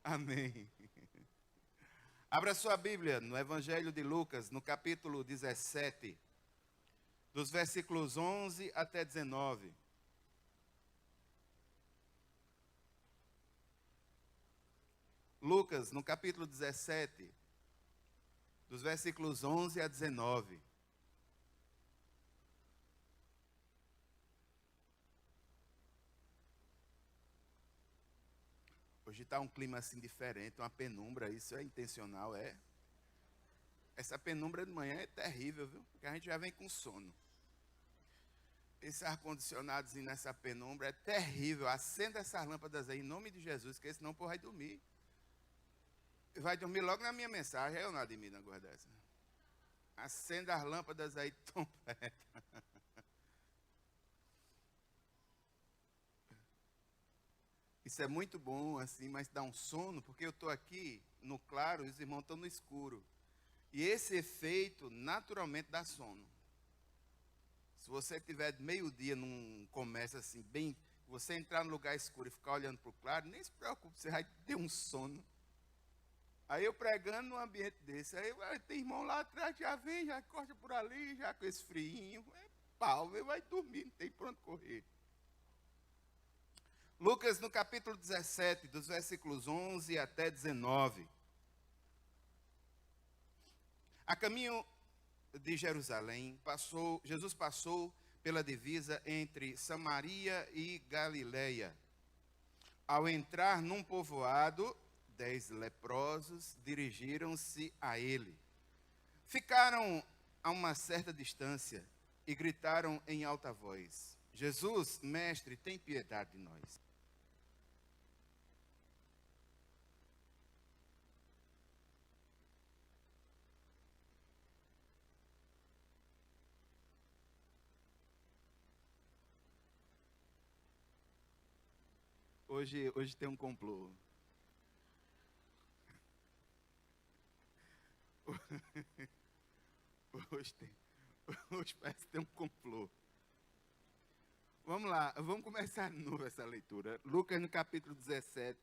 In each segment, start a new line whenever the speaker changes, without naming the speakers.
Amém. Abra sua Bíblia no Evangelho de Lucas, no capítulo 17, dos versículos 11 até 19. Lucas, no capítulo 17, dos versículos 11 a 19. Hoje está um clima assim diferente, uma penumbra, isso é intencional, é? Essa penumbra de manhã é terrível, viu? Porque a gente já vem com sono. Esse ar-condicionadozinho nessa penumbra é terrível. Acenda essas lâmpadas aí, em nome de Jesus, que senão o povo vai dormir. Vai dormir logo na minha mensagem, eu não admiro uma coisa dessa. Acenda as lâmpadas aí, tão perto. Isso é muito bom, assim, mas dá um sono, porque eu estou aqui no claro e os irmãos estão no escuro. E esse efeito, naturalmente, dá sono. Se você tiver de meio-dia num comércio assim, bem, você entrar no lugar escuro e ficar olhando para o claro, nem se preocupe, você vai ter um sono. Aí eu pregando num ambiente desse, aí tem irmão lá atrás, já vem, já corta por ali, já com esse friinho, pau, vai dormir, não tem para onde correr. Lucas no capítulo 17, dos versículos 11 até 19. A caminho de Jerusalém, Jesus passou pela divisa entre Samaria e Galileia. Ao entrar num povoado, 10 leprosos dirigiram-se a ele. Ficaram a uma certa distância e gritaram em alta voz: Jesus, mestre, tem piedade de nós. Hoje tem um complô. Hoje parece que tem um complô. Vamos lá, vamos começar de novo essa leitura. Lucas no capítulo 17,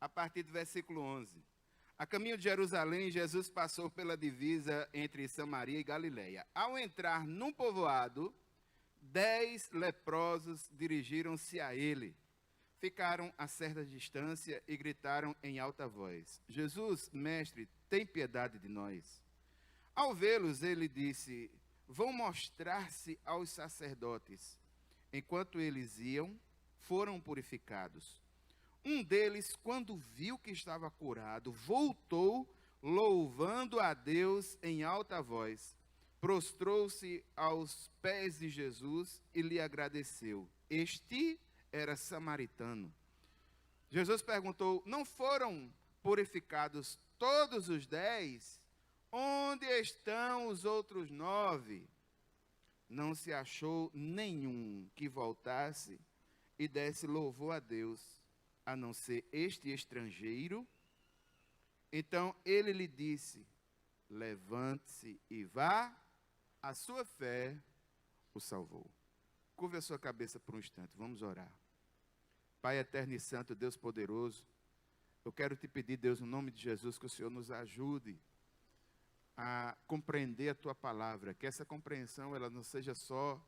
a partir do versículo 11. A caminho de Jerusalém, Jesus passou pela divisa entre Samaria e Galileia. Ao entrar num povoado, 10 leprosos dirigiram-se a ele. Ficaram a certa distância e gritaram em alta voz: Jesus, mestre, tem piedade de nós. Ao vê-los, ele disse: vão mostrar-se aos sacerdotes. Enquanto eles iam, foram purificados. Um deles, quando viu que estava curado, voltou, louvando a Deus em alta voz. Prostrou-se aos pés de Jesus e lhe agradeceu. Este era samaritano. Jesus perguntou: não foram purificados todos os 10? Onde estão os outros 9? Não se achou nenhum que voltasse e desse louvor a Deus, a não ser este estrangeiro. Então ele lhe disse: levante-se e vá, a sua fé o salvou. Curve a sua cabeça por um instante, vamos orar. Pai eterno e santo, Deus poderoso, eu quero te pedir, Deus, no nome de Jesus, que o Senhor nos ajude a compreender a tua palavra, que essa compreensão ela não seja só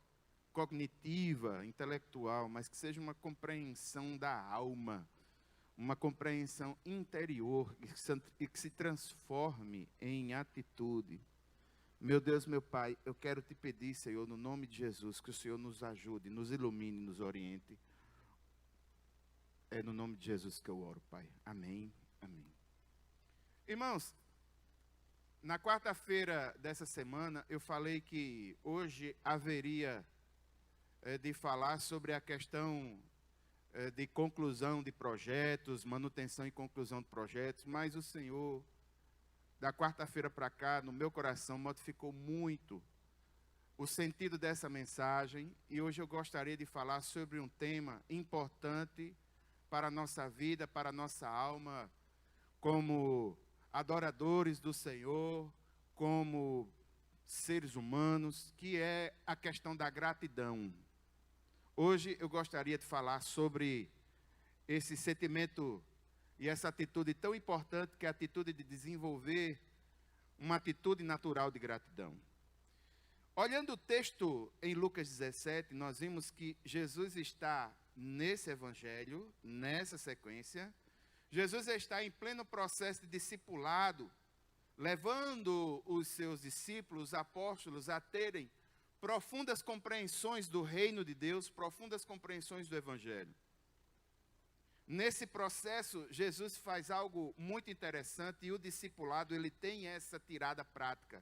cognitiva, intelectual, mas que seja uma compreensão da alma, uma compreensão interior e que se transforme em atitude. Meu Deus, meu Pai, eu quero te pedir, Senhor, no nome de Jesus, que o Senhor nos ajude, nos ilumine, nos oriente. É no nome de Jesus que eu oro, Pai. Amém, amém. Irmãos, na quarta-feira dessa semana, eu falei que hoje haveria de falar sobre a questão de conclusão de projetos, manutenção e conclusão de projetos, mas o Senhor, da quarta-feira para cá, no meu coração, modificou muito o sentido dessa mensagem, e hoje eu gostaria de falar sobre um tema importante para a nossa vida, para a nossa alma, como adoradores do Senhor, como seres humanos, que é a questão da gratidão. Hoje eu gostaria de falar sobre esse sentimento E essa atitude tão importante que é a atitude de desenvolver uma atitude natural de gratidão. Olhando o texto em Lucas 17, nós vimos que Jesus está nesse evangelho, nessa sequência. Jesus está em pleno processo de discipulado, levando os seus discípulos, apóstolos, a terem profundas compreensões do reino de Deus, profundas compreensões do evangelho. Nesse processo, Jesus faz algo muito interessante e o discipulado, ele tem essa tirada prática.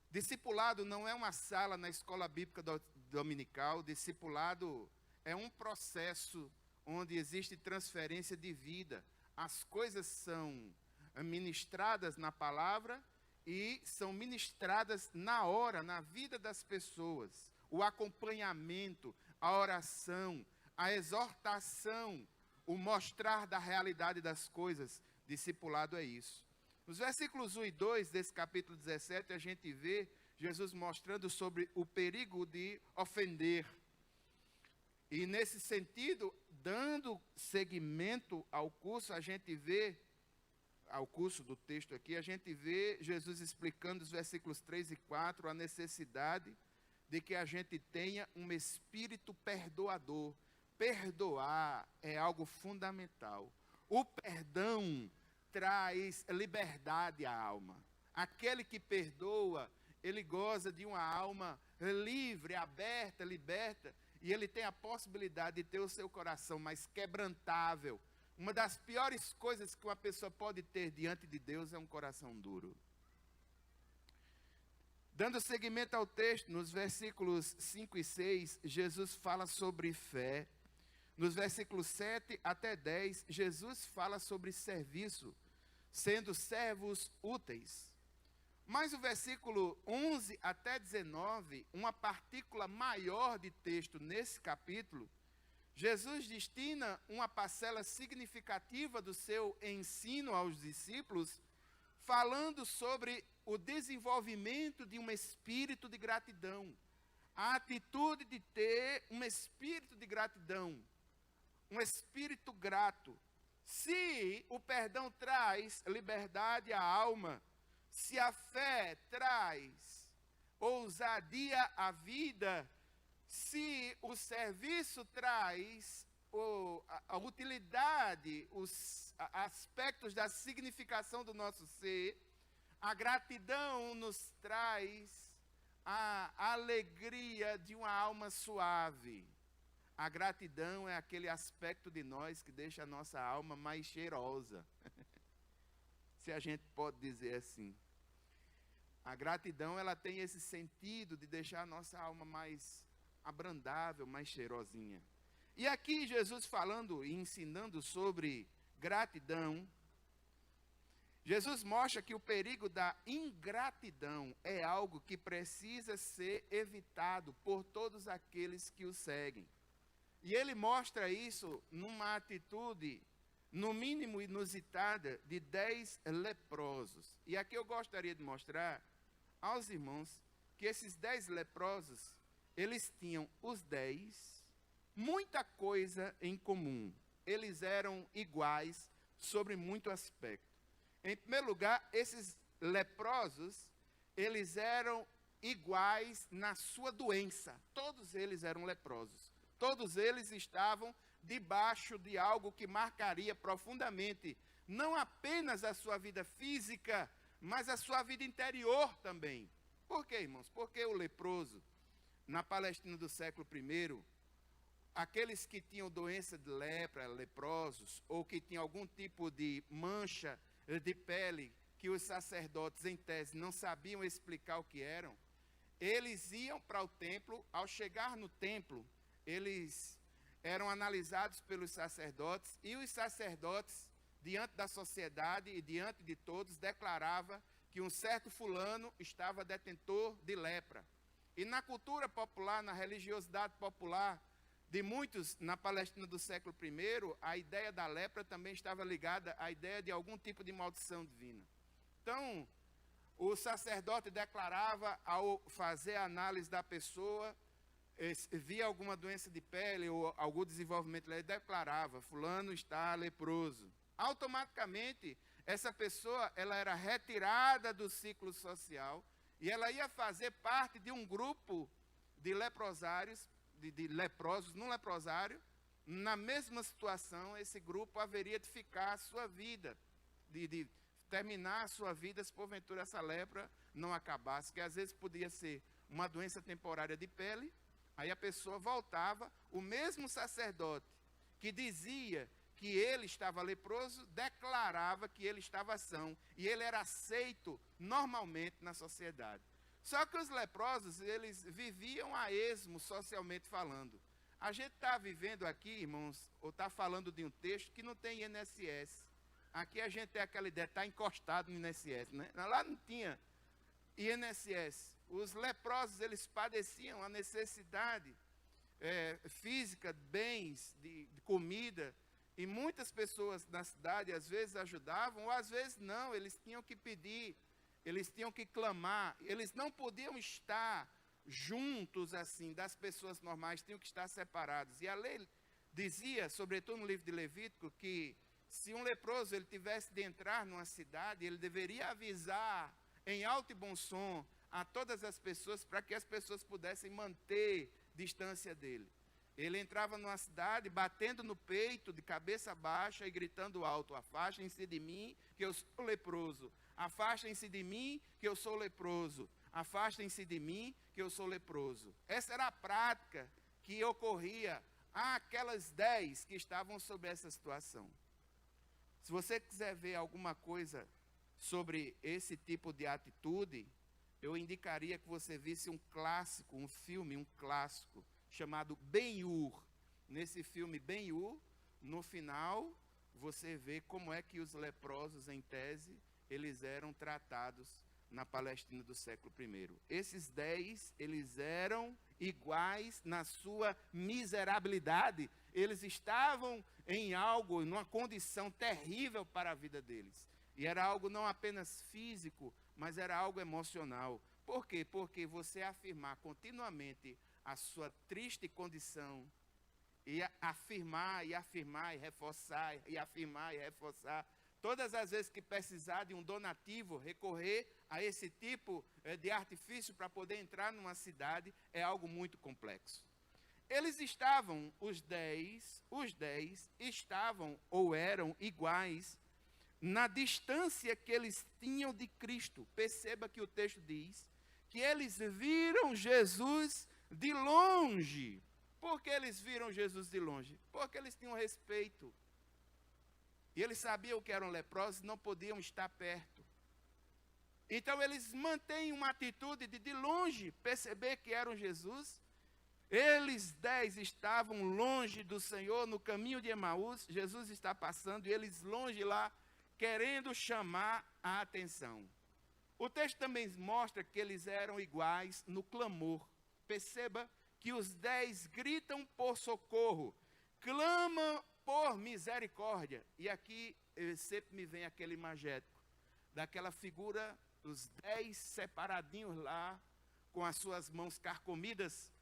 Discipulado não é uma sala na escola bíblica dominical, discipulado é um processo onde existe transferência de vida. As coisas são ministradas na palavra e são ministradas na hora, na vida das pessoas. O acompanhamento, a oração, a exortação, o mostrar da realidade das coisas, discipulado é isso. Nos versículos 1 e 2 desse capítulo 17, a gente vê Jesus mostrando sobre o perigo de ofender. E nesse sentido, dando seguimento ao curso, a gente vê, ao curso do texto aqui, a gente vê Jesus explicando os versículos 3 e 4, a necessidade de que a gente tenha um espírito perdoador. Perdoar é algo fundamental. O perdão traz liberdade à alma. Aquele que perdoa, ele goza de uma alma livre, aberta, liberta, e ele tem a possibilidade de ter o seu coração mais quebrantável. Uma das piores coisas que uma pessoa pode ter diante de Deus é um coração duro. Dando seguimento ao texto, nos versículos 5 e 6, Jesus fala sobre fé. Nos versículos 7 até 10, Jesus fala sobre serviço, sendo servos úteis. Mas o versículo 11 até 19, uma partícula maior de texto nesse capítulo, Jesus destina uma parcela significativa do seu ensino aos discípulos, falando sobre o desenvolvimento de um espírito de gratidão, a atitude de ter um espírito de gratidão, um espírito grato. Se o perdão traz liberdade à alma, se a fé traz ousadia à vida, se o serviço traz a utilidade, os aspectos da significação do nosso ser, a gratidão nos traz a alegria de uma alma suave. A gratidão é aquele aspecto de nós que deixa a nossa alma mais cheirosa. Se a gente pode dizer assim. A gratidão, ela tem esse sentido de deixar a nossa alma mais abrandável, mais cheirosinha. E aqui Jesus falando e ensinando sobre gratidão, Jesus mostra que o perigo da ingratidão é algo que precisa ser evitado por todos aqueles que o seguem. E ele mostra isso numa atitude, no mínimo inusitada, de 10 leprosos. E aqui eu gostaria de mostrar aos irmãos que esses 10 leprosos, eles tinham os 10, muita coisa em comum. Eles eram iguais sobre muito aspecto. Em primeiro lugar, esses leprosos, eles eram iguais na sua doença. Todos eles eram leprosos. Todos eles estavam debaixo de algo que marcaria profundamente, não apenas a sua vida física, mas a sua vida interior também. Por quê, irmãos? Porque o leproso, na Palestina do século I, aqueles que tinham doença de lepra, leprosos, ou que tinham algum tipo de mancha de pele, que os sacerdotes, em tese, não sabiam explicar o que eram, eles iam para o templo. Ao chegar no templo, eles eram analisados pelos sacerdotes, e os sacerdotes, diante da sociedade e diante de todos, declarava que um certo fulano estava detentor de lepra. E na cultura popular, na religiosidade popular de muitos na Palestina do século I, a ideia da lepra também estava ligada à ideia de algum tipo de maldição divina. Então, o sacerdote declarava, ao fazer a análise da pessoa, via alguma doença de pele ou algum desenvolvimento, ele declarava: fulano está leproso. Automaticamente, essa pessoa ela era retirada do ciclo social e ela ia fazer parte de um grupo de leprosários, de leprosos num leprosário. Na mesma situação, esse grupo haveria de ficar a sua vida, de terminar a sua vida se porventura essa lepra não acabasse, que às vezes podia ser uma doença temporária de pele, aí a pessoa voltava, o mesmo sacerdote que dizia que ele estava leproso, declarava que ele estava são, e ele era aceito normalmente na sociedade. Só que os leprosos, eles viviam a esmo socialmente falando. A gente está vivendo aqui, irmãos, ou está falando de um texto que não tem INSS. Aqui a gente tem aquela ideia, está encostado no INSS, né? Lá não tinha INSS. Os leprosos, eles padeciam a necessidade física, bens, de comida, e muitas pessoas na cidade às vezes ajudavam, ou às vezes não, eles tinham que pedir, eles tinham que clamar, eles não podiam estar juntos assim, das pessoas normais, tinham que estar separados. E a lei dizia, sobretudo no livro de Levítico, que se um leproso ele tivesse de entrar numa cidade, ele deveria avisar em alto e bom som a todas as pessoas, para que as pessoas pudessem manter distância dele. Ele entrava numa cidade, batendo no peito, de cabeça baixa e gritando alto: afastem-se de mim, que eu sou leproso. Afastem-se de mim, que eu sou leproso. Afastem-se de mim, que eu sou leproso. Essa era a prática que ocorria àquelas 10 que estavam sob essa situação. Se você quiser ver alguma coisa sobre esse tipo de atitude, eu indicaria que você visse um clássico, um filme, um clássico, chamado Ben-Hur. Nesse filme Ben-Hur, no final, você vê como é que os leprosos, em tese, eles eram tratados na Palestina do século I. Esses 10, eles eram iguais na sua miserabilidade. Eles estavam em algo, numa condição terrível para a vida deles. E era algo não apenas físico, mas era algo emocional. Por quê? Porque você afirmar continuamente a sua triste condição, e afirmar, e afirmar, e reforçar, e afirmar, e reforçar, todas as vezes que precisar de um donativo, recorrer a esse tipo de artifício para poder entrar numa cidade, é algo muito complexo. Eles estavam, os 10 estavam ou eram iguais na distância que eles tinham de Cristo. Perceba que o texto diz que eles viram Jesus de longe. Por que eles viram Jesus de longe? Porque eles tinham respeito. E eles sabiam que eram leprosos e não podiam estar perto. Então eles mantêm uma atitude de longe perceber que eram Jesus. Eles 10 estavam longe do Senhor, no caminho de Emaús. Jesus está passando e eles longe lá, querendo chamar a atenção. O texto também mostra que eles eram iguais no clamor. Perceba que os 10 gritam por socorro, clamam por misericórdia. E aqui sempre me vem aquele imagético, daquela figura, os 10 separadinhos lá, com as suas mãos carcomidas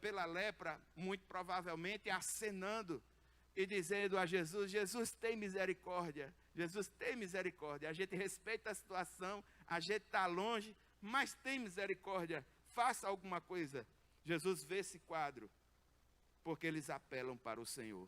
pela lepra, muito provavelmente acenando e dizendo a Jesus: Jesus, tem misericórdia, Jesus, tem misericórdia. A gente respeita a situação, a gente está longe, mas tem misericórdia, faça alguma coisa. Jesus vê esse quadro, porque eles apelam para o Senhor.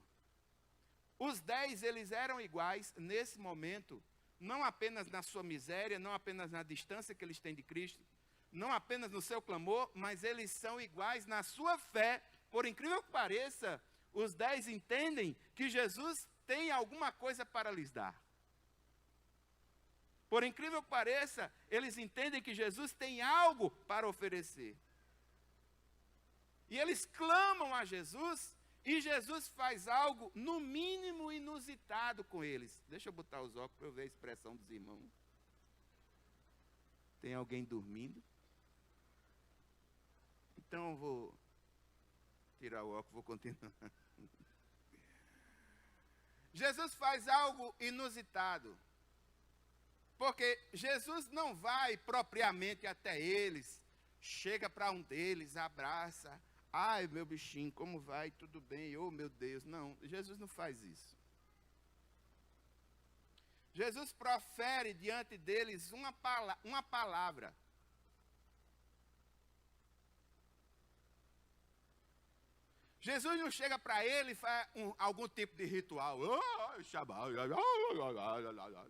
Os 10, eles eram iguais nesse momento, não apenas na sua miséria, não apenas na distância que eles têm de Cristo, não apenas no seu clamor, mas eles são iguais na sua fé. Por incrível que pareça, os 10 entendem que Jesus tem alguma coisa para lhes dar. Por incrível que pareça, eles entendem que Jesus tem algo para oferecer. E eles clamam a Jesus, e Jesus faz algo, no mínimo, inusitado com eles. Deixa eu botar os óculos para eu ver a expressão dos irmãos. Tem alguém dormindo? Então eu vou tirar o óculos, vou continuar. Jesus faz algo inusitado. Porque Jesus não vai propriamente até eles, chega para um deles, abraça. Ai, meu bichinho, como vai? Tudo bem? Oh, meu Deus. Não, Jesus não faz isso. Jesus profere diante deles uma palavra. Jesus não chega para ele e faz algum tipo de ritual.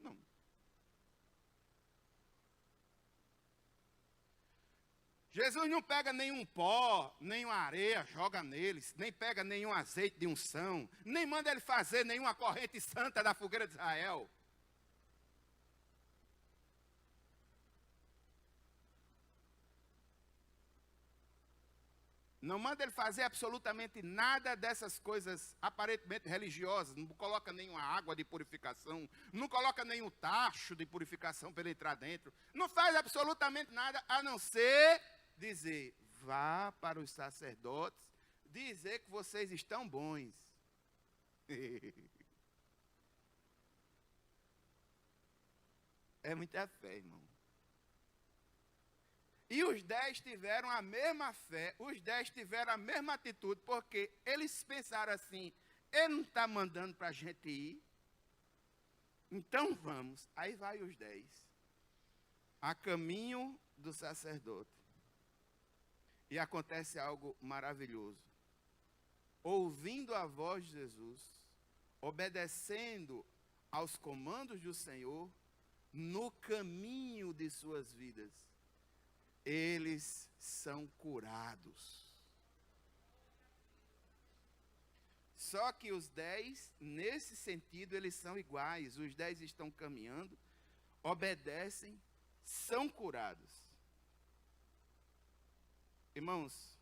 Não. Jesus não pega nenhum pó, nenhuma areia, joga neles, nem pega nenhum azeite de unção, nem manda ele fazer nenhuma corrente santa da fogueira de Israel. Não manda ele fazer absolutamente nada dessas coisas aparentemente religiosas. Não coloca nenhuma água de purificação. Não coloca nenhum tacho de purificação para ele entrar dentro. Não faz absolutamente nada a não ser dizer: vá para os sacerdotes dizer que vocês estão bons. É muita fé, irmão. E os 10 tiveram a mesma fé, os 10 tiveram a mesma atitude, porque eles pensaram assim: ele não está mandando para a gente ir, então vamos. Aí vai os 10, a caminho do sacerdote. E acontece algo maravilhoso. Ouvindo a voz de Jesus, obedecendo aos comandos do Senhor, no caminho de suas vidas, eles são curados. Só que os 10, nesse sentido, eles são iguais. Os 10 estão caminhando, obedecem, são curados. Irmãos,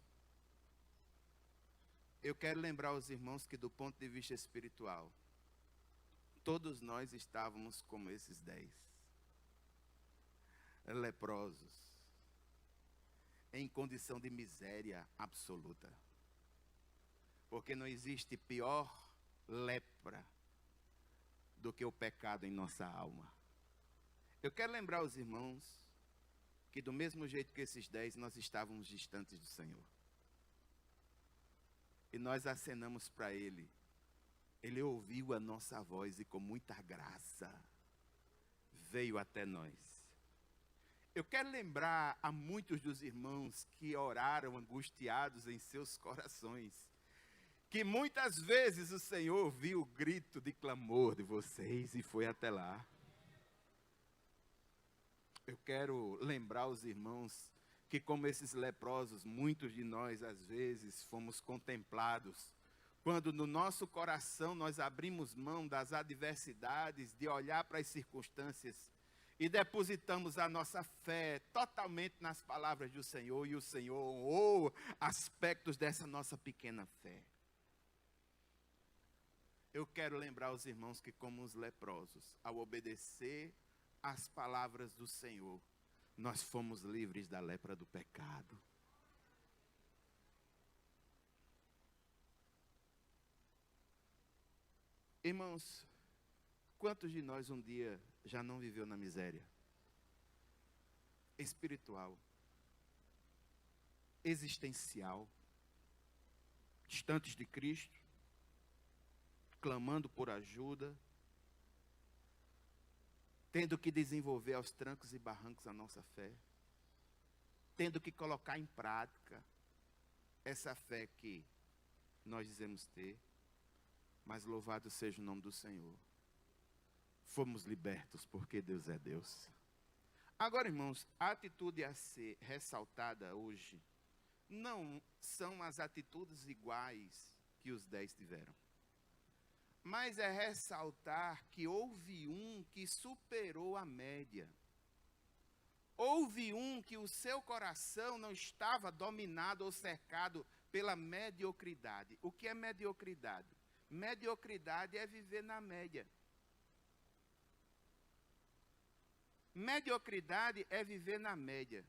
eu quero lembrar aos irmãos que, do ponto de vista espiritual, todos nós estávamos como esses 10, leprosos, em condição de miséria absoluta. Porque não existe pior lepra do que o pecado em nossa alma. Eu quero lembrar aos irmãos que, do mesmo jeito que esses 10, nós estávamos distantes do Senhor. E nós acenamos para Ele. Ele ouviu a nossa voz e com muita graça veio até nós. Eu quero lembrar a muitos dos irmãos que oraram angustiados em seus corações, que muitas vezes o Senhor ouviu o grito de clamor de vocês e foi até lá. Eu quero lembrar os irmãos que, como esses leprosos, muitos de nós às vezes fomos contemplados, quando no nosso coração nós abrimos mão das adversidades, de olhar para as circunstâncias e depositamos a nossa fé totalmente nas palavras do Senhor, e o Senhor honrou aspectos dessa nossa pequena fé. Eu quero lembrar os irmãos que, como os leprosos, ao obedecer às palavras do Senhor, nós fomos livres da lepra do pecado. Irmãos, quantos de nós um dia já não viveu na miséria espiritual, existencial, distantes de Cristo, clamando por ajuda, tendo que desenvolver aos trancos e barrancos a nossa fé, tendo que colocar em prática essa fé que nós dizemos ter, mas louvado seja o nome do Senhor. Fomos libertos porque Deus é Deus. Agora, irmãos, a atitude a ser ressaltada hoje não são as atitudes iguais que os 10 tiveram, mas é ressaltar que houve um que superou a média. Houve um que o seu coração não estava dominado ou cercado pela mediocridade. O que é mediocridade? Mediocridade é viver na média. Mediocridade é viver na média.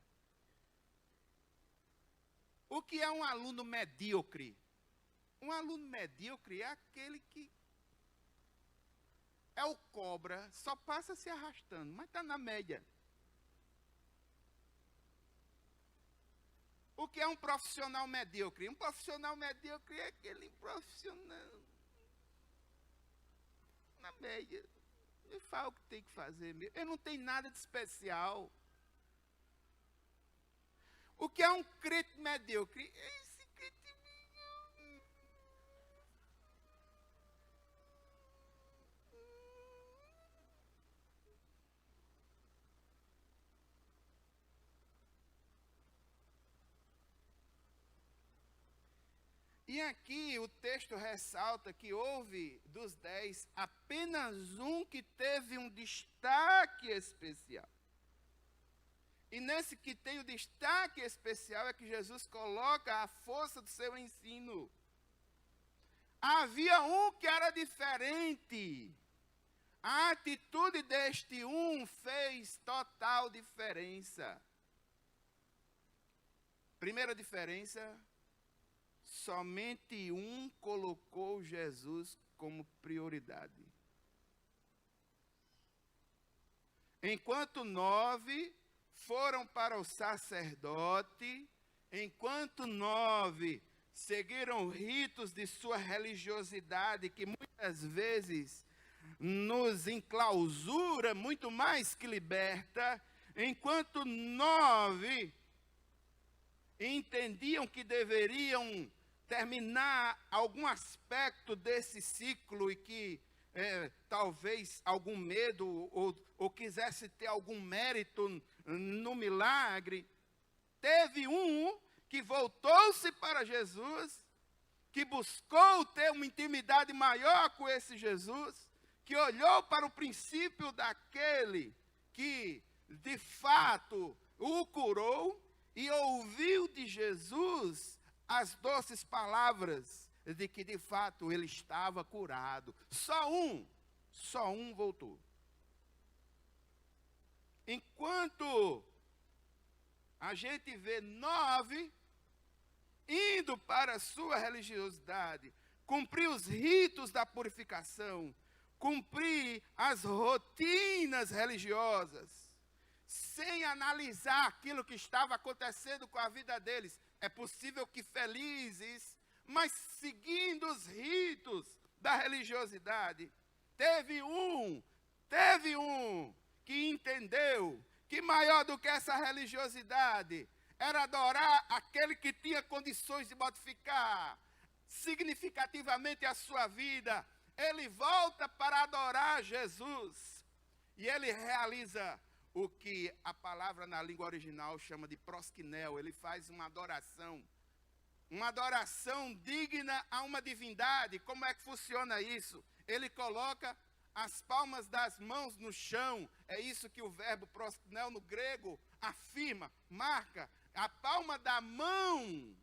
O que é um aluno medíocre? Um aluno medíocre é aquele que é o cobra, só passa se arrastando, mas está na média. O que é um profissional medíocre? Um profissional medíocre é aquele profissional na média. Ele faz o que tem que fazer mesmo. Ele não tem nada de especial. O que é um crente medíocre? Esse crente. E aqui o texto ressalta que houve dos 10 apenas um que teve um destaque especial. E nesse que tem o destaque especial é que Jesus coloca a força do seu ensino. Havia um que era diferente. A atitude deste um fez total diferença. Primeira diferença, somente um colocou Jesus como prioridade. Enquanto 9 foram para o sacerdote, enquanto 9 seguiram ritos de sua religiosidade, que muitas vezes nos enclausura muito mais que liberta, enquanto 9 entendiam que deveriam terminar algum aspecto desse ciclo e que talvez algum medo ou quisesse ter algum mérito no milagre, teve um que voltou-se para Jesus, que buscou ter uma intimidade maior com esse Jesus, que olhou para o princípio daquele que de fato o curou e ouviu de Jesus as doces palavras de que de fato ele estava curado. Só um voltou. Enquanto a gente vê 9 indo para a sua religiosidade, cumprir os ritos da purificação, cumprir as rotinas religiosas, sem analisar aquilo que estava acontecendo com a vida deles. É possível que felizes, mas seguindo os ritos da religiosidade. Teve um que entendeu que maior do que essa religiosidade era adorar aquele que tinha condições de modificar significativamente a sua vida. Ele volta para adorar Jesus e ele realiza o que a palavra na língua original chama de proskinel. Ele faz uma adoração digna a uma divindade. Como é que funciona isso? Ele coloca as palmas das mãos no chão. É isso que o verbo proskinel no grego afirma, marca. A palma da mão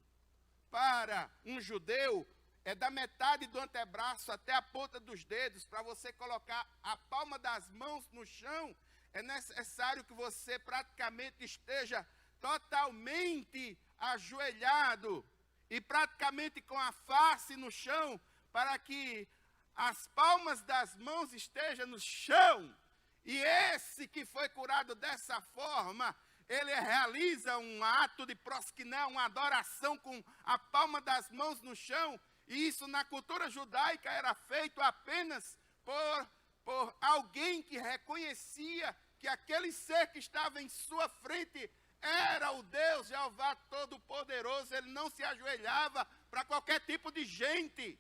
para um judeu é da metade do antebraço até a ponta dos dedos. Para você colocar a palma das mãos no chão, é necessário que você praticamente esteja totalmente ajoelhado e praticamente com a face no chão, para que as palmas das mãos estejam no chão. E esse que foi curado dessa forma, ele realiza um ato de proskinel, uma adoração com a palma das mãos no chão. E isso na cultura judaica era feito apenas por alguém que reconhecia que aquele ser que estava em sua frente era o Deus Jeová Todo-Poderoso. Ele não se ajoelhava para qualquer tipo de gente.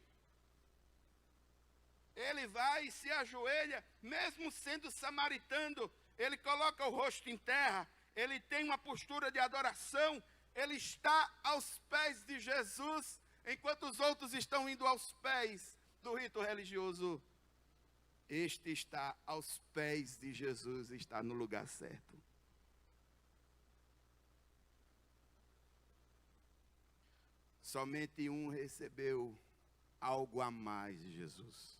Ele vai e se ajoelha, mesmo sendo samaritano, ele coloca o rosto em terra, ele tem uma postura de adoração, ele está aos pés de Jesus, enquanto os outros estão indo aos pés do rito religioso. Este está aos pés de Jesus, está no lugar certo. Somente um recebeu algo a mais de Jesus.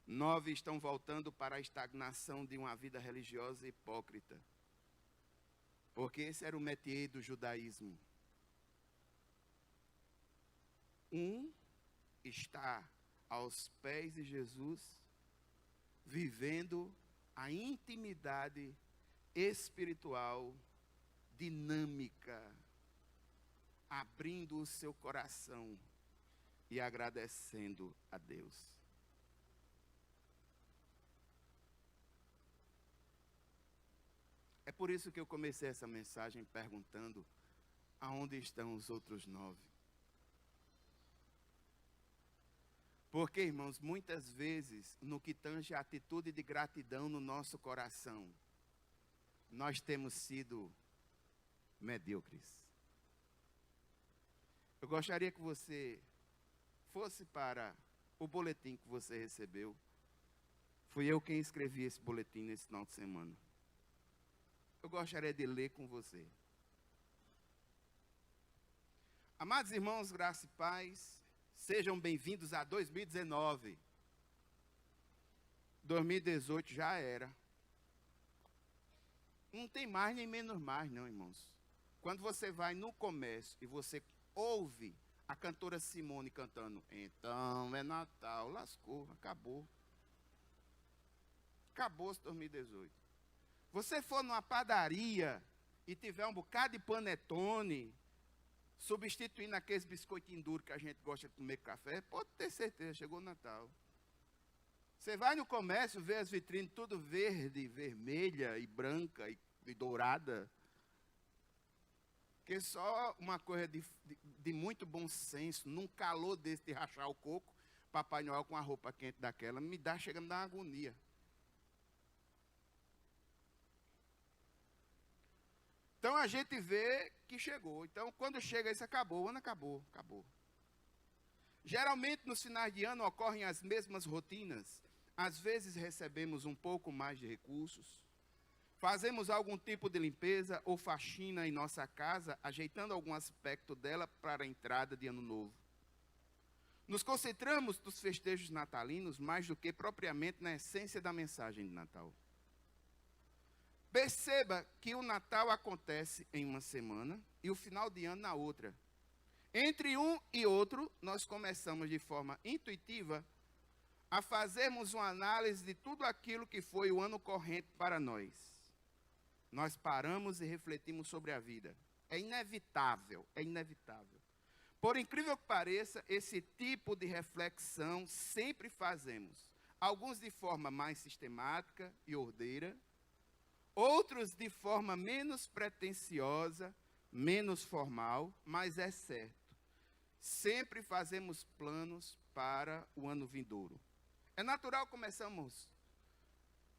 9 estão voltando para a estagnação de uma vida religiosa hipócrita. Porque esse era o métier do judaísmo. Um está aos pés de Jesus, vivendo a intimidade espiritual, dinâmica, abrindo o seu coração e agradecendo a Deus. É por isso que eu comecei essa mensagem perguntando: aonde estão os outros 9? Porque, irmãos, muitas vezes, no que tange a atitude de gratidão no nosso coração, nós temos sido medíocres. Eu gostaria que você fosse para o boletim que você recebeu. Fui eu quem escrevi esse boletim nesse final de semana. Eu gostaria de ler com você. Amados irmãos, graça e paz, sejam bem-vindos a 2019. 2018 já era. Não tem mais nem menos mais, não, irmãos. Quando você vai no comércio e você ouve a cantora Simone cantando, então é Natal, lascou, acabou. Acabou-se 2018. Você for numa padaria e tiver um bocado de panetone, substituindo aqueles biscoitinhos duros que a gente gosta de comer com café, pode ter certeza, chegou o Natal. Você vai no comércio, vê as vitrines tudo verde, vermelha e branca e dourada. Que só uma coisa de muito bom senso, num calor desse de rachar o coco, Papai Noel com a roupa quente daquela, chega a me dar uma agonia. Então a gente vê que chegou. Então quando chega isso, acabou, o ano acabou. Geralmente nos finais de ano ocorrem as mesmas rotinas. Às vezes recebemos um pouco mais de recursos. Fazemos algum tipo de limpeza ou faxina em nossa casa, ajeitando algum aspecto dela para a entrada de ano novo. Nos concentramos nos festejos natalinos mais do que propriamente na essência da mensagem de Natal. Perceba que o Natal acontece em uma semana e o final de ano na outra. Entre um e outro, nós começamos de forma intuitiva a fazermos uma análise de tudo aquilo que foi o ano corrente para nós. Nós paramos e refletimos sobre a vida. É inevitável. Por incrível que pareça, esse tipo de reflexão sempre fazemos. Alguns de forma mais sistemática e ordeira, outros de forma menos pretensiosa, menos formal, mas é certo. Sempre fazemos planos para o ano vindouro. É natural começamos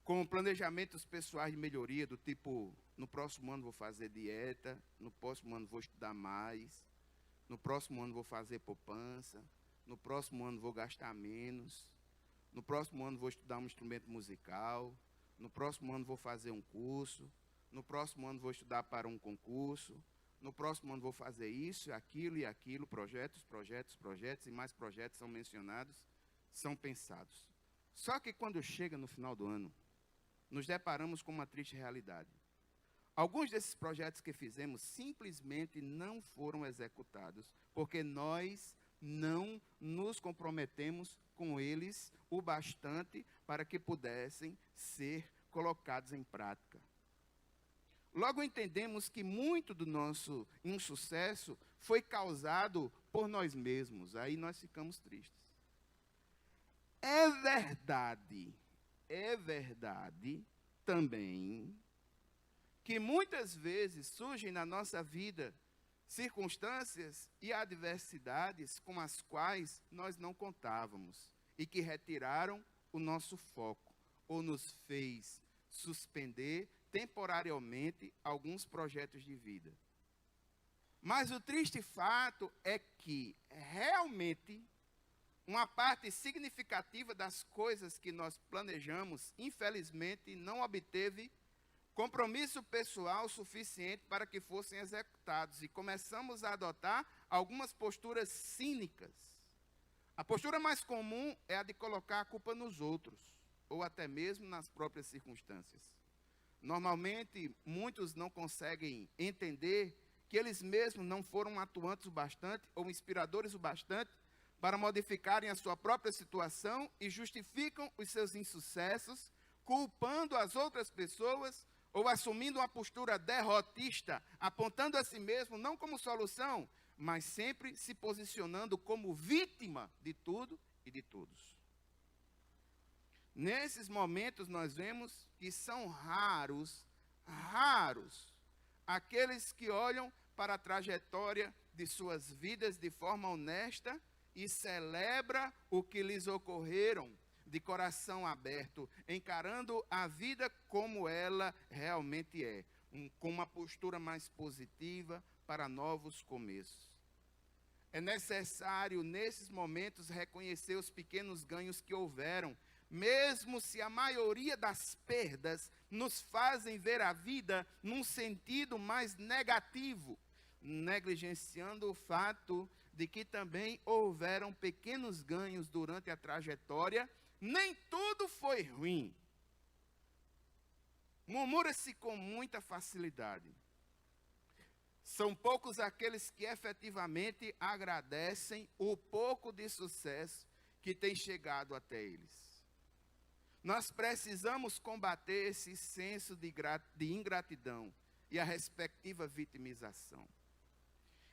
com planejamentos pessoais de melhoria, do tipo, no próximo ano vou fazer dieta, no próximo ano vou estudar mais, no próximo ano vou fazer poupança, no próximo ano vou gastar menos, no próximo ano vou estudar um instrumento musical, no próximo ano vou fazer um curso, no próximo ano vou estudar para um concurso, no próximo ano vou fazer isso, aquilo e aquilo, projetos, e mais projetos são mencionados, são pensados. Só que quando chega no final do ano, nos deparamos com uma triste realidade. Alguns desses projetos que fizemos simplesmente não foram executados, porque nós não nos comprometemos com eles o bastante para que pudessem ser colocados em prática. Logo entendemos que muito do nosso insucesso foi causado por nós mesmos, aí nós ficamos tristes. É verdade também que muitas vezes surgem na nossa vida circunstâncias e adversidades com as quais nós não contávamos e que retiraram o nosso foco ou nos fez suspender temporariamente alguns projetos de vida. Mas o triste fato é que realmente uma parte significativa das coisas que nós planejamos, infelizmente, não obteve compromisso pessoal suficiente para que fossem executados. E começamos a adotar algumas posturas cínicas. A postura mais comum é a de colocar a culpa nos outros, ou até mesmo nas próprias circunstâncias. Normalmente, muitos não conseguem entender que eles mesmos não foram atuantes o bastante, ou inspiradores o bastante, para modificarem a sua própria situação e justificam os seus insucessos, culpando as outras pessoas ou assumindo uma postura derrotista, apontando a si mesmo não como solução, mas sempre se posicionando como vítima de tudo e de todos. Nesses momentos nós vemos que são raros aqueles que olham para a trajetória de suas vidas de forma honesta e celebra o que lhes ocorreram de coração aberto, encarando a vida como ela realmente é, com uma postura mais positiva para novos começos. É necessário, nesses momentos, reconhecer os pequenos ganhos que houveram, mesmo se a maioria das perdas nos fazem ver a vida num sentido mais negativo, negligenciando o fato de que também houveram pequenos ganhos durante a trajetória. Nem tudo foi ruim. Murmura-se com muita facilidade. São poucos aqueles que efetivamente agradecem o pouco de sucesso que tem chegado até eles. Nós precisamos combater esse senso de ingratidão e a respectiva vitimização.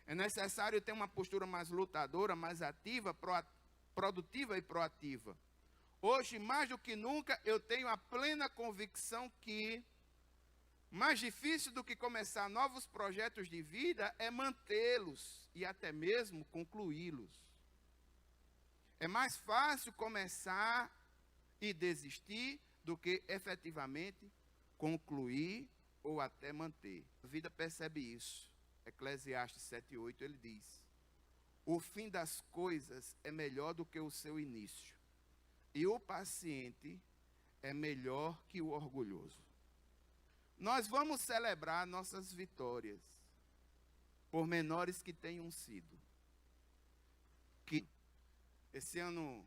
É necessário ter uma postura mais lutadora, mais ativa, produtiva e proativa. Hoje, mais do que nunca, eu tenho a plena convicção que mais difícil do que começar novos projetos de vida é mantê-los e até mesmo concluí-los. É mais fácil começar e desistir do que efetivamente concluir ou até manter. A vida percebe isso. Eclesiastes 7:8 ele diz: o fim das coisas é melhor do que o seu início, e o paciente é melhor que o orgulhoso. Nós vamos celebrar nossas vitórias, por menores que tenham sido. Que esse ano,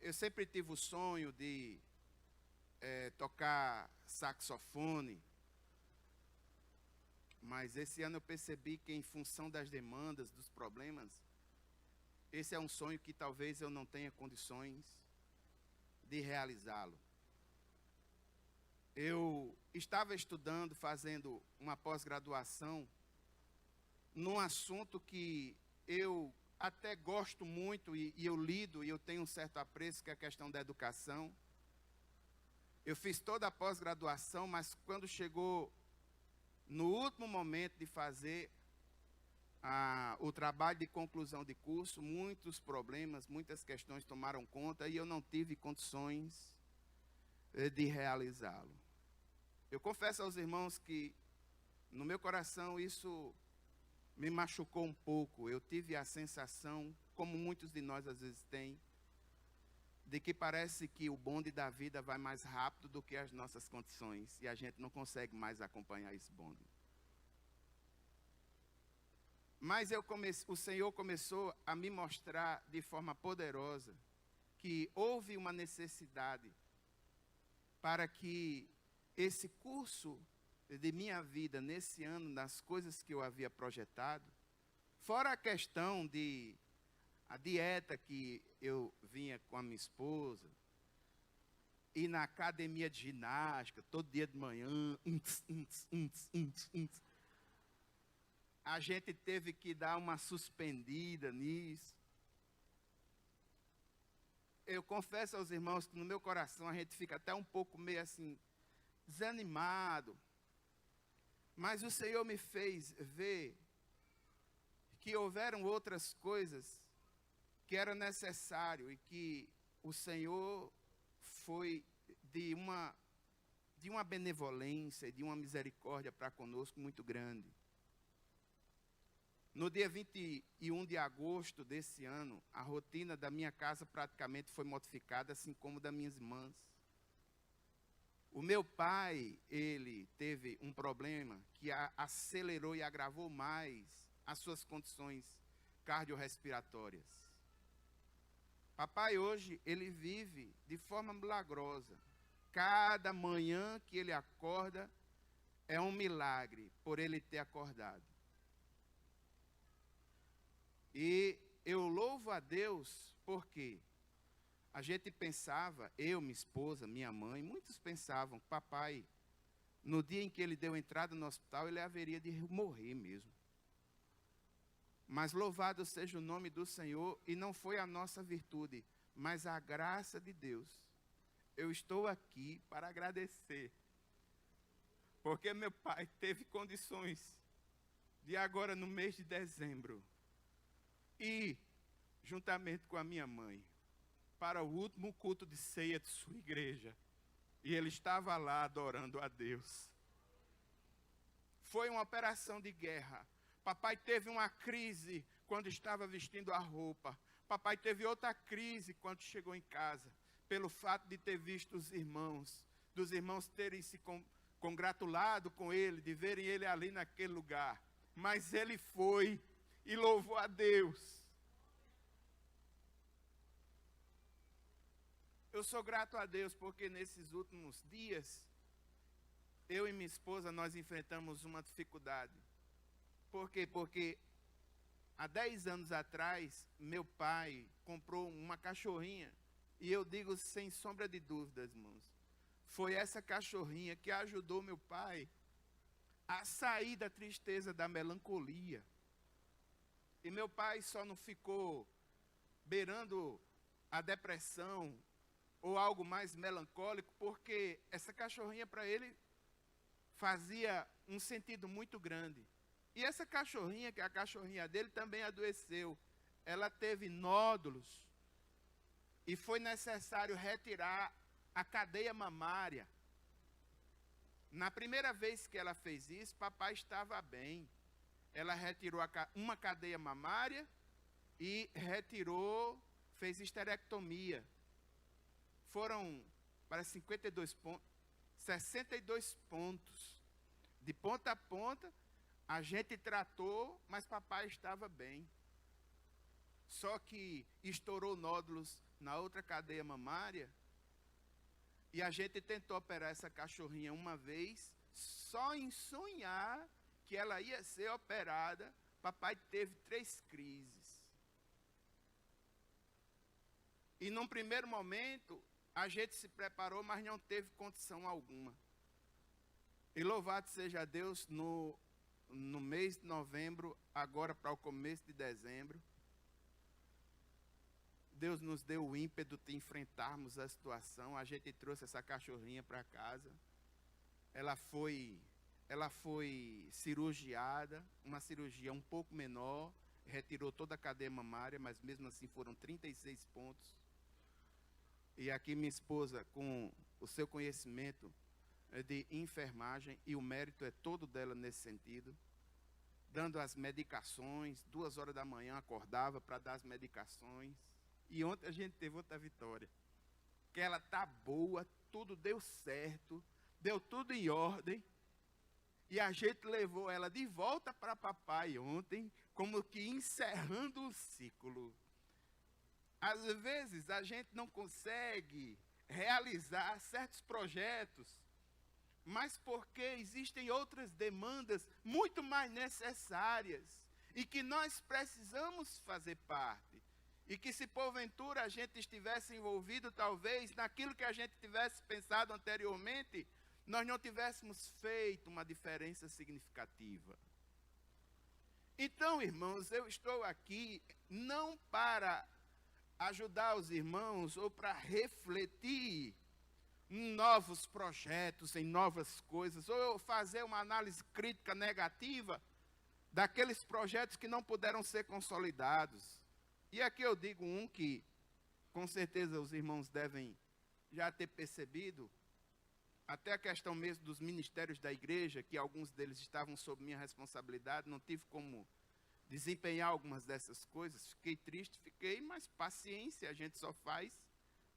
eu sempre tive o sonho de tocar saxofone, mas esse ano eu percebi que, em função das demandas, dos problemas, esse é um sonho que talvez eu não tenha condições de realizá-lo. Eu estava estudando, fazendo uma pós-graduação, num assunto que eu até gosto muito e eu lido e eu tenho um certo apreço, que é a questão da educação. Eu fiz toda a pós-graduação, mas quando chegou no último momento de fazer o trabalho de conclusão de curso, muitos problemas, muitas questões tomaram conta e eu não tive condições de realizá-lo. Eu confesso aos irmãos que no meu coração isso me machucou um pouco. Eu tive a sensação, como muitos de nós às vezes têm, de que parece que o bonde da vida vai mais rápido do que as nossas condições e a gente não consegue mais acompanhar esse bonde. Mas o Senhor começou a me mostrar de forma poderosa que houve uma necessidade para que esse curso de minha vida nesse ano, nas coisas que eu havia projetado, fora a questão de a dieta que eu vinha com a minha esposa, e na academia de ginástica, todo dia de manhã, a gente teve que dar uma suspendida nisso. Eu confesso aos irmãos que no meu coração a gente fica até um pouco meio assim, desanimado. Mas o Senhor me fez ver que houveram outras coisas que era necessário e que o Senhor foi de uma benevolência e de uma misericórdia para conosco muito grande. No dia 21 de agosto desse ano, a rotina da minha casa praticamente foi modificada, assim como das minhas irmãs. O meu pai, ele teve um problema que acelerou e agravou mais as suas condições cardiorrespiratórias. Papai hoje, ele vive de forma milagrosa. Cada manhã que ele acorda é um milagre por ele ter acordado. E eu louvo a Deus porque a gente pensava, eu, minha esposa, minha mãe, muitos pensavam que papai, no dia em que ele deu entrada no hospital, ele haveria de morrer mesmo. Mas louvado seja o nome do Senhor, e não foi a nossa virtude, mas a graça de Deus. Eu estou aqui para agradecer Porque meu pai teve condições de agora no mês de dezembro ir, juntamente com a minha mãe, para o último culto de ceia de sua igreja. E ele estava lá adorando a Deus. Foi uma operação de guerra. Papai teve uma crise quando estava vestindo a roupa. Papai teve outra crise quando chegou em casa, pelo fato de ter visto os irmãos, dos irmãos terem se congratulado com ele, de verem ele ali naquele lugar. Mas ele foi e louvou a Deus. Eu sou grato a Deus porque nesses últimos dias, eu e minha esposa, nós enfrentamos uma dificuldade. Por quê? Porque há 10 anos atrás, meu pai comprou uma cachorrinha. E eu digo sem sombra de dúvidas, irmãos, foi essa cachorrinha que ajudou meu pai a sair da tristeza, da melancolia. E meu pai só não ficou beirando a depressão ou algo mais melancólico, porque essa cachorrinha para ele fazia um sentido muito grande. E essa cachorrinha, que é a cachorrinha dele, também adoeceu. Ela teve nódulos e foi necessário retirar a cadeia mamária. Na primeira vez que ela fez isso, papai estava bem. Ela retirou uma cadeia mamária e fez esterectomia. Foram para 52 pontos, 62 pontos. De ponta a ponta, a gente tratou, mas papai estava bem. Só que estourou nódulos na outra cadeia mamária. E a gente tentou operar essa cachorrinha uma vez, só em sonhar que ela ia ser operada, papai teve 3 crises. E num primeiro momento, a gente se preparou, mas não teve condição alguma. E louvado seja Deus, no mês de novembro, agora para o começo de dezembro, Deus nos deu o ímpeto de enfrentarmos a situação. A gente trouxe essa cachorrinha para casa. Ela foi cirurgiada, uma cirurgia um pouco menor, retirou toda a cadeia mamária, mas mesmo assim foram 36 pontos. E aqui minha esposa, com o seu conhecimento de enfermagem, e o mérito é todo dela nesse sentido, dando as medicações, 2 horas da manhã acordava para dar as medicações. E ontem a gente teve outra vitória, que ela está boa, tudo deu certo, deu tudo em ordem, e a gente levou ela de volta para papai ontem, como que encerrando o ciclo. Às vezes a gente não consegue realizar certos projetos, mas porque existem outras demandas muito mais necessárias e que nós precisamos fazer parte. E que se porventura a gente estivesse envolvido talvez naquilo que a gente tivesse pensado anteriormente, nós não tivéssemos feito uma diferença significativa. Então, irmãos, eu estou aqui não para ajudar os irmãos ou para refletir em novos projetos, em novas coisas, ou fazer uma análise crítica negativa daqueles projetos que não puderam ser consolidados. E aqui eu digo um que, com certeza, os irmãos devem já ter percebido, até a questão mesmo dos ministérios da igreja, que alguns deles estavam sob minha responsabilidade, não tive como desempenhar algumas dessas coisas, fiquei triste, mas paciência, a gente só faz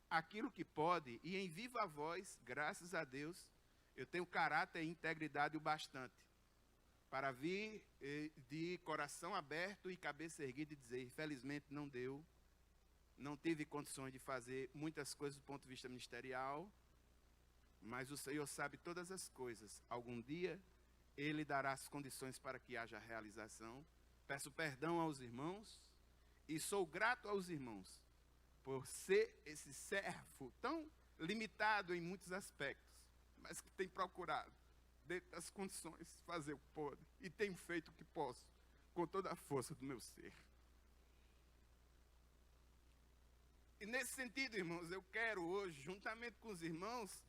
aquilo que pode, e em viva voz, graças a Deus, eu tenho caráter e integridade o bastante para vir de coração aberto e cabeça erguida e dizer, infelizmente não deu, não tive condições de fazer muitas coisas do ponto de vista ministerial, mas o Senhor sabe todas as coisas. Algum dia, Ele dará as condições para que haja realização. Peço perdão aos irmãos e sou grato aos irmãos por ser esse servo tão limitado em muitos aspectos, mas que tem procurado, dentro das condições, fazer o que pode, e tenho feito o que posso, com toda a força do meu ser. E nesse sentido, irmãos, eu quero hoje, juntamente com os irmãos,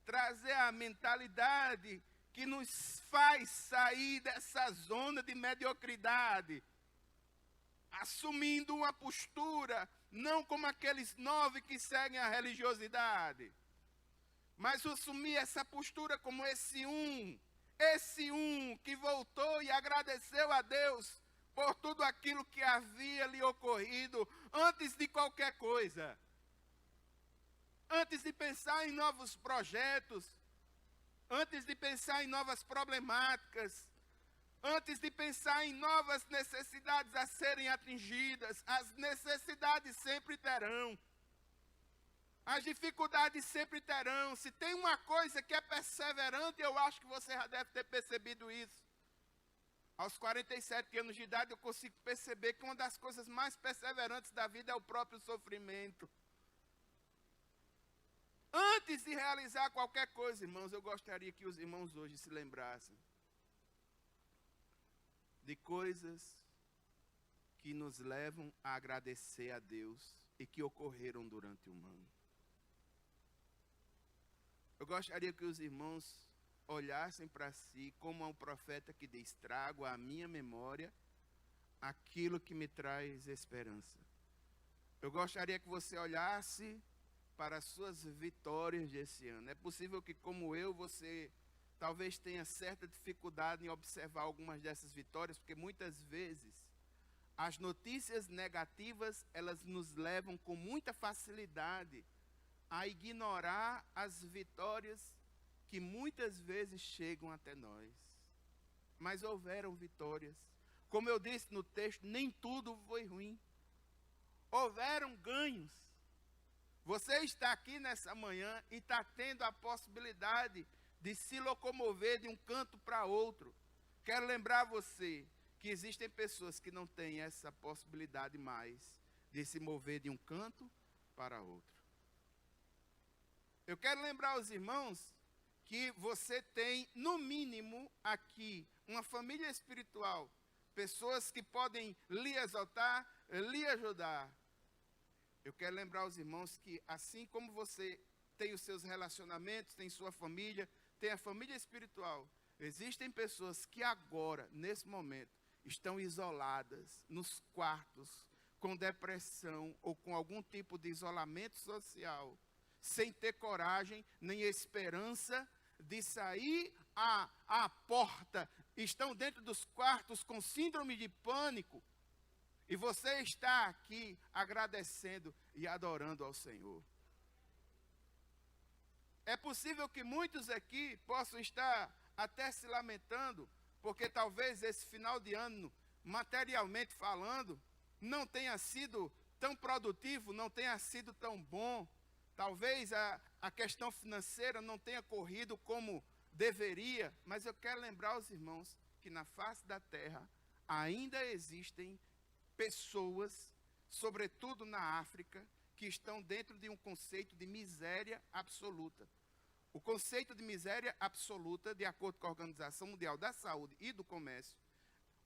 trazer a mentalidade que nos faz sair dessa zona de mediocridade, assumindo uma postura, não como aqueles 9 que seguem a religiosidade, mas assumir essa postura como esse um que voltou e agradeceu a Deus por tudo aquilo que havia lhe ocorrido antes de qualquer coisa. Antes de pensar em novos projetos, antes de pensar em novas problemáticas, antes de pensar em novas necessidades a serem atingidas, as necessidades sempre terão. As dificuldades sempre terão. Se tem uma coisa que é perseverante, eu acho que você já deve ter percebido isso. Aos 47 anos de idade, eu consigo perceber que uma das coisas mais perseverantes da vida é o próprio sofrimento. Antes de realizar qualquer coisa, irmãos, eu gostaria que os irmãos hoje se lembrassem de coisas que nos levam a agradecer a Deus e que ocorreram durante um ano. Eu gostaria que os irmãos olhassem para si como um profeta que diz: trago à minha memória aquilo que me traz esperança. Eu gostaria que você olhasse para as suas vitórias desse ano. É possível que, como eu, você talvez tenha certa dificuldade em observar algumas dessas vitórias, porque muitas vezes as notícias negativas, elas nos levam com muita facilidade a ignorar as vitórias que muitas vezes chegam até nós. Mas houveram vitórias. Como eu disse no texto, nem tudo foi ruim. Houveram ganhos. Você está aqui nessa manhã e está tendo a possibilidade de se locomover de um canto para outro. Quero lembrar você que existem pessoas que não têm essa possibilidade mais de se mover de um canto para outro. Eu quero lembrar aos irmãos que você tem, no mínimo, aqui, uma família espiritual, pessoas que podem lhe exaltar, lhe ajudar. Eu quero lembrar aos irmãos que, assim como você tem os seus relacionamentos, tem sua família, tem a família espiritual, existem pessoas que agora, nesse momento, estão isoladas nos quartos, com depressão ou com algum tipo de isolamento social, sem ter coragem nem esperança de sair à porta, estão dentro dos quartos com síndrome de pânico, e você está aqui agradecendo e adorando ao Senhor. É possível que muitos aqui possam estar até se lamentando, porque talvez esse final de ano, materialmente falando, não tenha sido tão produtivo, não tenha sido tão bom. Talvez a questão financeira não tenha corrido como deveria, mas eu quero lembrar aos irmãos que na face da terra ainda existem pessoas, sobretudo na África, que estão dentro de um conceito de miséria absoluta. O conceito de miséria absoluta, de acordo com a Organização Mundial da Saúde e do Comércio,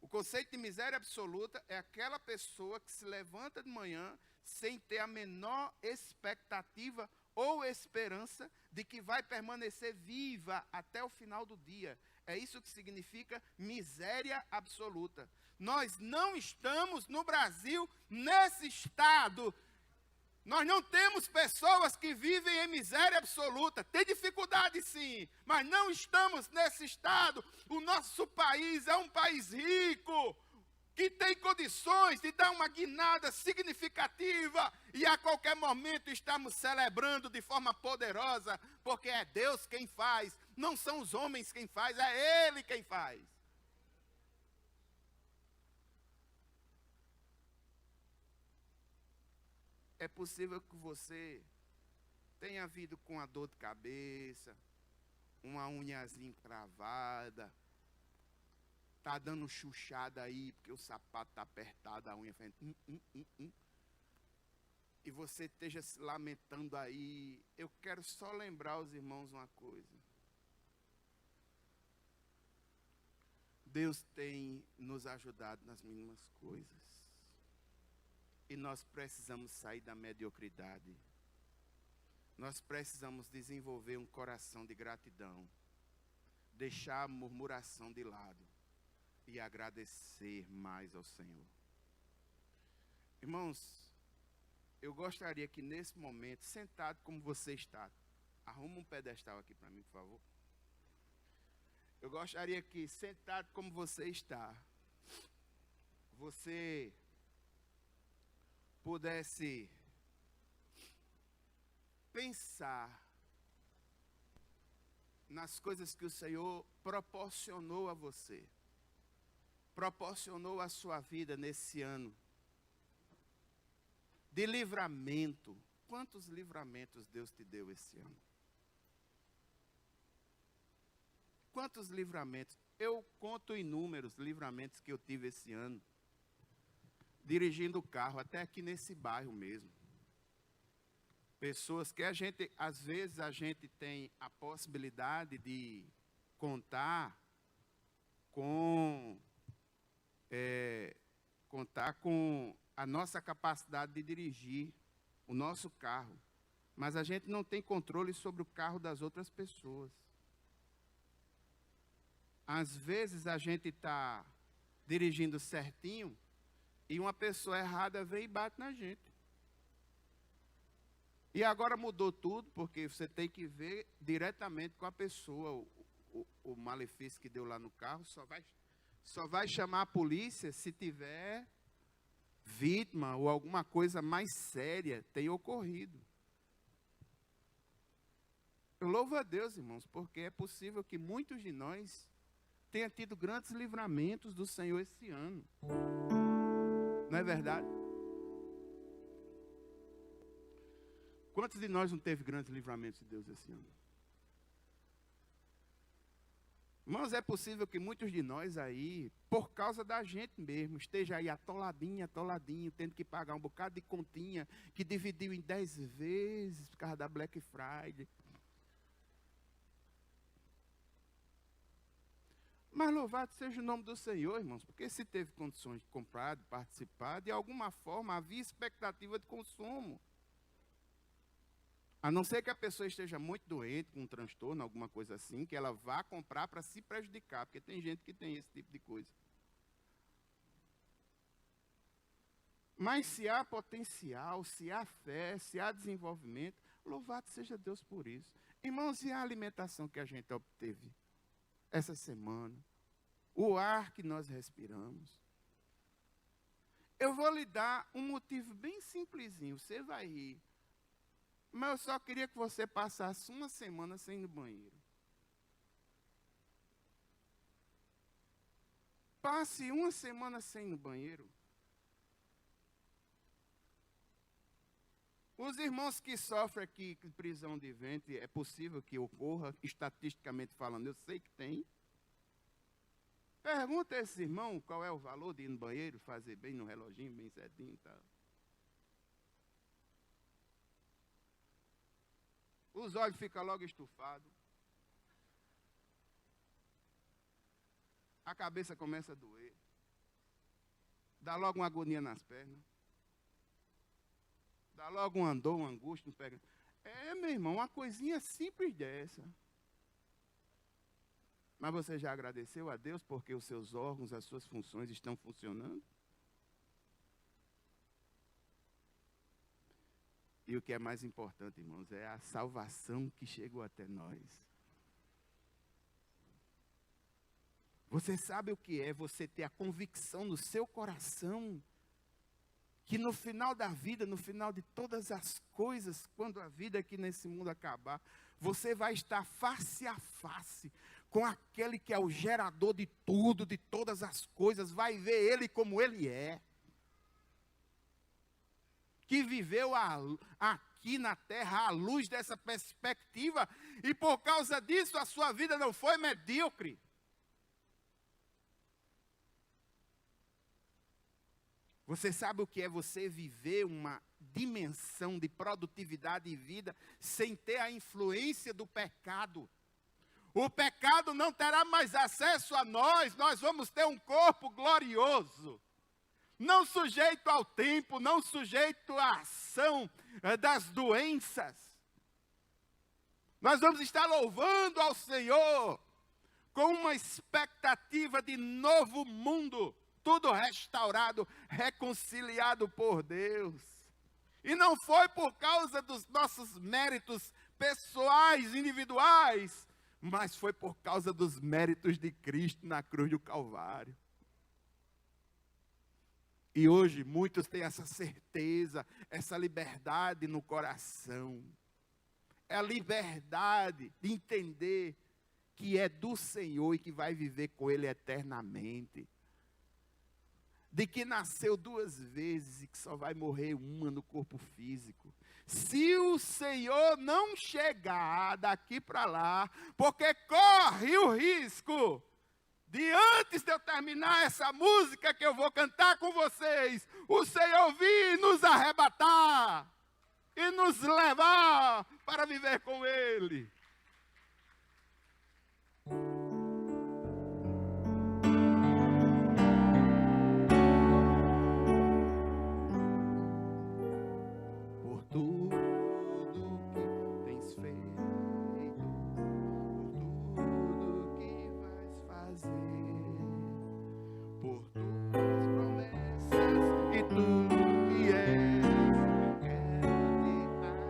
o conceito de miséria absoluta é aquela pessoa que se levanta de manhã sem ter a menor expectativa ou esperança de que vai permanecer viva até o final do dia. É isso que significa miséria absoluta. Nós não estamos no Brasil nesse estado. Nós não temos pessoas que vivem em miséria absoluta. Tem dificuldade sim, mas não estamos nesse estado. O nosso país é um país rico, que tem condições de dar uma guinada significativa. E a qualquer momento estamos celebrando de forma poderosa, porque é Deus quem faz, não são os homens quem faz, é Ele quem faz. É possível que você tenha vindo com a dor de cabeça, uma unhazinha encravada, está dando chuchada aí, porque o sapato está apertado, a unha faz... E você esteja se lamentando aí. Eu quero só lembrar aos irmãos uma coisa. Deus tem nos ajudado nas mínimas coisas. E nós precisamos sair da mediocridade. Nós precisamos desenvolver um coração de gratidão. deixar a murmuração de lado e agradecer mais ao Senhor. Irmãos, eu gostaria que nesse momento, sentado como você está, arruma um pedestal aqui para mim, por favor. Eu gostaria que, sentado como você está, você pudesse pensar nas coisas que o Senhor proporcionou a você, proporcionou à sua vida nesse ano de livramento. Quantos livramentos Deus te deu esse ano? Quantos livramentos? Eu conto inúmeros livramentos que eu tive esse ano, dirigindo o carro, até aqui nesse bairro mesmo. Pessoas que às vezes a gente tem a possibilidade de contar com a nossa capacidade de dirigir o nosso carro, mas a gente não tem controle sobre o carro das outras pessoas. Às vezes a gente está dirigindo certinho e uma pessoa errada vem e bate na gente. E agora mudou tudo, porque você tem que ver diretamente com a pessoa o malefício que deu lá no carro. Só vai chamar a polícia se tiver vítima ou alguma coisa mais séria tenha ocorrido. Eu louvo a Deus, irmãos, porque é possível que muitos de nós tenham tido grandes livramentos do Senhor esse ano. Não é verdade? Quantos de nós não teve grandes livramentos de Deus esse ano? Irmãos, é possível que muitos de nós aí, por causa da gente mesmo, esteja aí atoladinho, tendo que pagar um bocado de continha, que dividiu em 10 vezes por causa da Black Friday. Mas louvado seja o nome do Senhor, irmãos, porque se teve condições de comprar, de participar, de alguma forma havia expectativa de consumo. A não ser que a pessoa esteja muito doente, com um transtorno, alguma coisa assim, que ela vá comprar para se prejudicar, porque tem gente que tem esse tipo de coisa. Mas se há potencial, se há fé, se há desenvolvimento, louvado seja Deus por isso. Irmãos, e a alimentação que a gente obteve essa semana? O ar que nós respiramos? Eu vou lhe dar um motivo bem simplesinho, você vai rir. Mas eu só queria que você passasse uma semana sem ir no banheiro. Passe uma semana sem ir no banheiro. Os irmãos que sofrem aqui de prisão de ventre, é possível que ocorra, estatisticamente falando, eu sei que tem. Pergunta a esse irmão qual é o valor de ir no banheiro, fazer bem no reloginho, bem certinho e tal. Os olhos ficam logo estufados. A cabeça começa a doer. Dá logo uma agonia nas pernas. Dá logo um andor, uma angústia. Não pega. Meu irmão, uma coisinha simples dessa. Mas você já agradeceu a Deus porque os seus órgãos, as suas funções estão funcionando? E o que é mais importante, irmãos, é a salvação que chegou até nós. Você sabe o que é você ter a convicção no seu coração que no final da vida, no final de todas as coisas, quando a vida aqui nesse mundo acabar, você vai estar face a face com aquele que é o gerador de tudo, de todas as coisas, vai ver ele como ele é. Que viveu aqui na terra à luz dessa perspectiva, e por causa disso a sua vida não foi medíocre. Você sabe o que é você viver uma dimensão de produtividade e vida sem ter a influência do pecado? O pecado não terá mais acesso a nós, nós vamos ter um corpo glorioso. Não sujeito ao tempo, não sujeito à ação das doenças. Nós vamos estar louvando ao Senhor, com uma expectativa de novo mundo, tudo restaurado, reconciliado por Deus. E não foi por causa dos nossos méritos pessoais, individuais, mas foi por causa dos méritos de Cristo na cruz do Calvário. E hoje muitos têm essa certeza, essa liberdade no coração. É a liberdade de entender que é do Senhor e que vai viver com Ele eternamente. De que nasceu 2 vezes e que só vai morrer uma no corpo físico. Se o Senhor não chegar daqui para lá, porque corre o risco de antes de eu terminar essa música que eu vou cantar com vocês, o Senhor vir nos arrebatar e nos levar para viver com Ele. Por tudo que tens feito, por tudo que vais fazer, por tuas promessas e tudo que és, eu quero te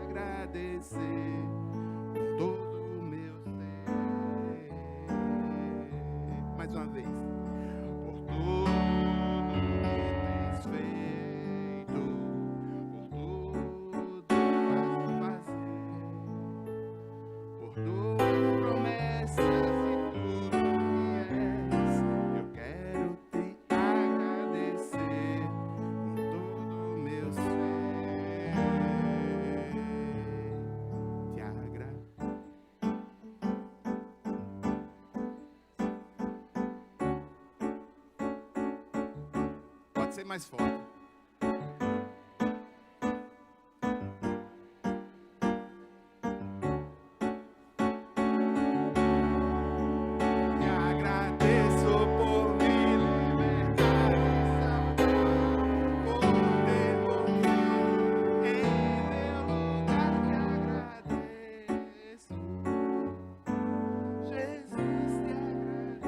agradecer com todo o meu ser. Mais uma vez. Por tudo que tens feito, por tudo que vais fazer, por tuas promessas e tudo que és, eu quero te agradecer com todo o meu ser. Te agradeço. Pode ser mais forte. Te agradeço por me libertar e salvar, por ter morrido em meu lugar. Te agradeço, Jesus, te agradeço.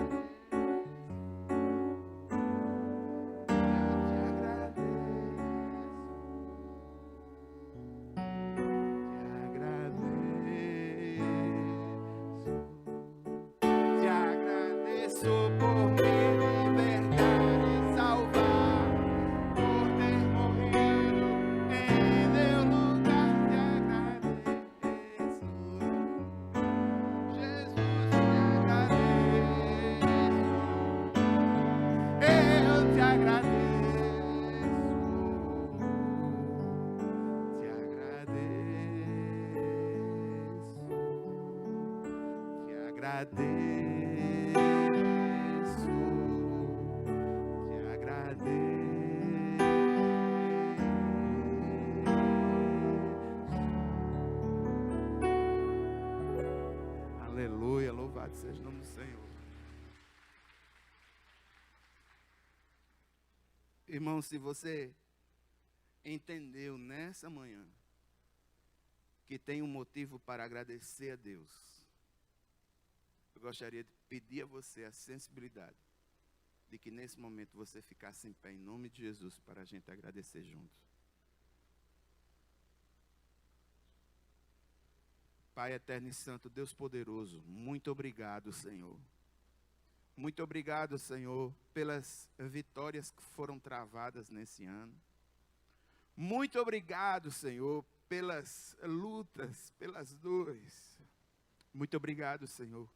Te agradeço por me libertar e salvar, por ter morrido em meu lugar. Te agradeço, Jesus, te agradeço. Eu te agradeço. Te agradeço, te agradeço. Aleluia, louvado seja o nome do Senhor. Irmão, se você entendeu nessa manhã que tem um motivo para agradecer a Deus, eu gostaria de pedir a você a sensibilidade de que nesse momento você ficasse em pé em nome de Jesus para a gente agradecer juntos. Pai eterno e santo, Deus poderoso, muito obrigado, Senhor. Muito obrigado, Senhor, pelas vitórias que foram travadas nesse ano. Muito obrigado, Senhor, pelas lutas, pelas dores. Muito obrigado, Senhor.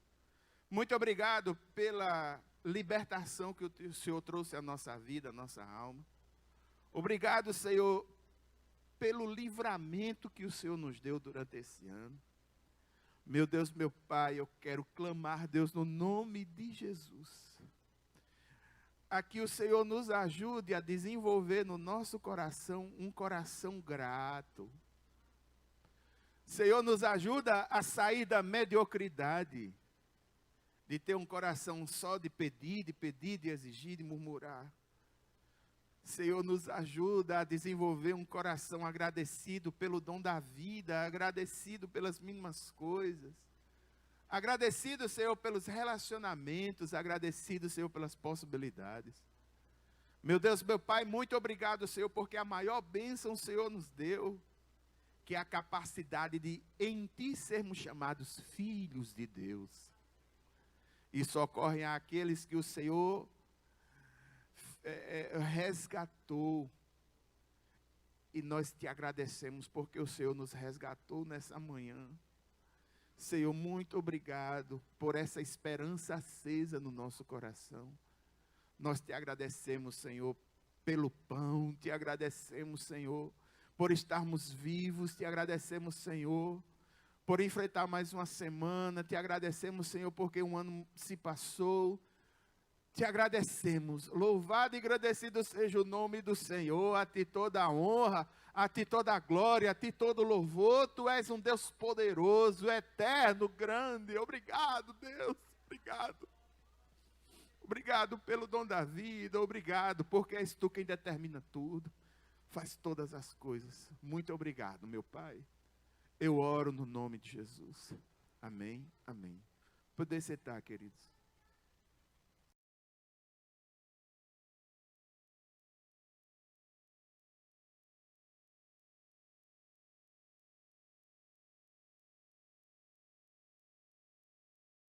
Muito obrigado pela libertação que o Senhor trouxe à nossa vida, à nossa alma. Obrigado, Senhor, pelo livramento que o Senhor nos deu durante esse ano. Meu Deus, meu Pai, eu quero clamar, Deus, no nome de Jesus. Aqui o Senhor nos ajude a desenvolver no nosso coração um coração grato. Senhor, nos ajuda a sair da mediocridade, de ter um coração só de pedir, de exigir, de murmurar. Senhor, nos ajuda a desenvolver um coração agradecido pelo dom da vida, agradecido pelas mínimas coisas, Agradecido, Senhor, pelos relacionamentos, agradecido, Senhor, pelas possibilidades. Meu Deus, meu Pai, muito obrigado, Senhor, porque a maior bênção o Senhor nos deu, que é a capacidade de em Ti sermos chamados filhos de Deus. Isso ocorre àqueles que o Senhor resgatou. E nós te agradecemos porque o Senhor nos resgatou nessa manhã. Senhor, muito obrigado por essa esperança acesa no nosso coração. Nós te agradecemos, Senhor, pelo pão. Te agradecemos, Senhor, por estarmos vivos. Te agradecemos, Senhor, por enfrentar mais uma semana. Te agradecemos, Senhor, porque um ano se passou. Te agradecemos. Louvado e agradecido seja o nome do Senhor. A Ti toda a honra, a Ti toda a glória, a Ti todo o louvor. Tu és um Deus poderoso, eterno, grande. Obrigado, Deus. Obrigado. Obrigado pelo dom da vida. Obrigado, porque és Tu quem determina tudo. Faz todas as coisas. Muito obrigado, meu Pai. Eu oro no nome de Jesus. Amém, amém. Poder sentar, queridos.